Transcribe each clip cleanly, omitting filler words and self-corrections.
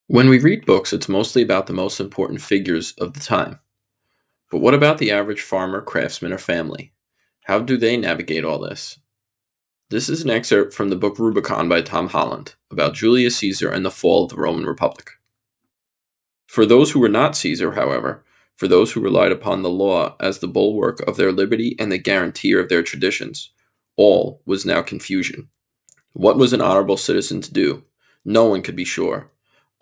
When we read books, it's mostly about the most important figures of the time. But what about the average farmer, craftsman, or family? How do they navigate all this? This is an excerpt from the book Rubicon by Tom Holland about Julius Caesar and the fall of the Roman Republic. For those who were not Caesar, however, for those who relied upon the law as the bulwark of their liberty and the guarantor of their traditions, all was now confusion. What was an honorable citizen to do? No one could be sure.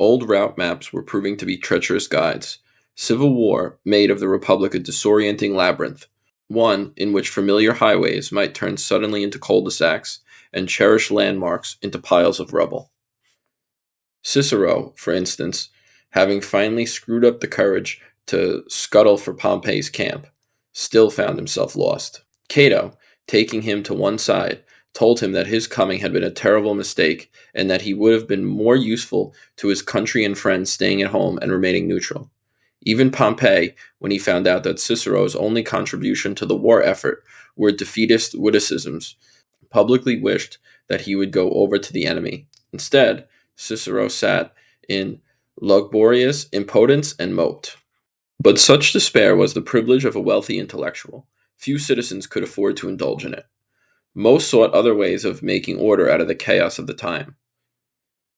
Old route maps were proving to be treacherous guides. Civil war made of the Republic a disorienting labyrinth, one in which familiar highways might turn suddenly into cul-de-sacs and cherished landmarks into piles of rubble. Cicero, for instance, having finally screwed up the courage to scuttle for Pompey's camp, still found himself lost. Cato, taking him to one side, told him that his coming had been a terrible mistake and that he would have been more useful to his country and friends staying at home and remaining neutral. Even Pompey, when he found out that Cicero's only contribution to the war effort were defeatist witticisms, publicly wished that he would go over to the enemy. Instead, Cicero sat in lugubrious impotence and moped. But such despair was the privilege of a wealthy intellectual. Few citizens could afford to indulge in it. Most sought other ways of making order out of the chaos of the time.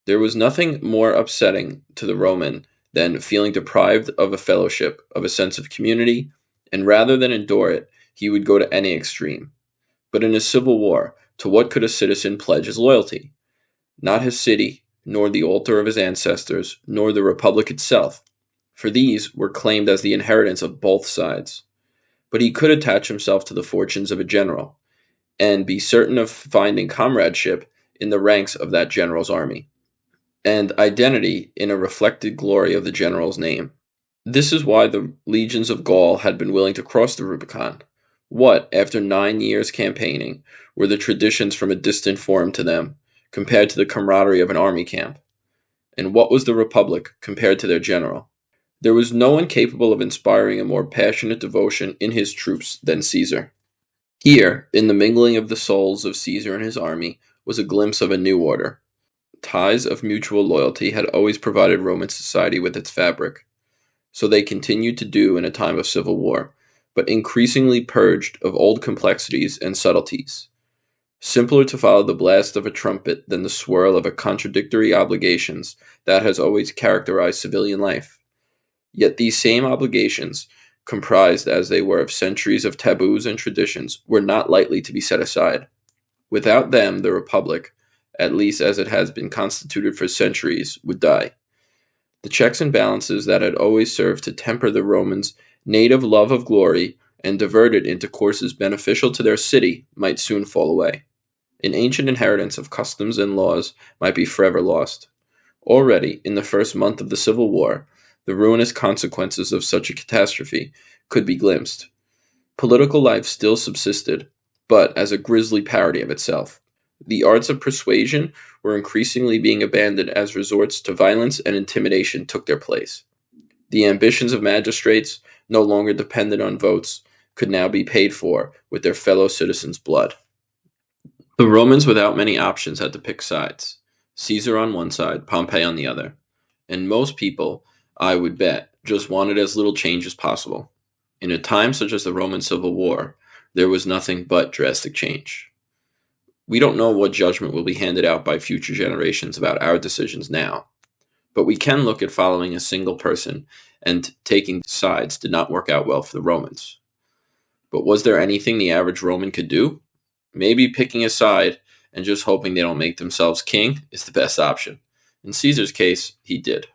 There was nothing more upsetting to the Roman than feeling deprived of a fellowship, of a sense of community, and rather than endure it, he would go to any extreme. But in a civil war, to what could a citizen pledge his loyalty? Not his city, nor the altar of his ancestors, nor the republic itself, for these were claimed as the inheritance of both sides. But he could attach himself to the fortunes of a general, and be certain of finding comradeship in the ranks of that general's army, and identity in a reflected glory of the general's name. This is why the legions of Gaul had been willing to cross the Rubicon. What, after 9 years campaigning, were the traditions from a distant forum to them, compared to the camaraderie of an army camp? And what was the Republic compared to their general? There was no one capable of inspiring a more passionate devotion in his troops than Caesar. Here, in the mingling of the souls of Caesar and his army, was a glimpse of a new order. Ties of mutual loyalty had always provided Roman society with its fabric. So they continued to do in a time of civil war, but increasingly purged of old complexities and subtleties. Simpler to follow the blast of a trumpet than the swirl of a contradictory obligations that has always characterized civilian life. Yet these same obligations, comprised as they were of centuries of taboos and traditions, were not lightly to be set aside. Without them, the Republic, at least as it has been constituted for centuries, would die. The checks and balances that had always served to temper the Romans' native love of glory and divert it into courses beneficial to their city might soon fall away. An ancient inheritance of customs and laws might be forever lost. Already, in the first month of the Civil War, the ruinous consequences of such a catastrophe could be glimpsed. Political life still subsisted, but as a grisly parody of itself. The arts of persuasion were increasingly being abandoned as resorts to violence and intimidation took their place. The ambitions of magistrates, no longer dependent on votes, could now be paid for with their fellow citizens' blood. The Romans without many options had to pick sides. Caesar on one side, Pompey on the other. And most people, I would bet, just wanted as little change as possible. In a time such as the Roman Civil War, there was nothing but drastic change. We don't know what judgment will be handed out by future generations about our decisions now, but we can look at following a single person, and taking sides did not work out well for the Romans. But was there anything the average Roman could do? Maybe picking a side and just hoping they don't make themselves king is the best option. In Caesar's case, he did.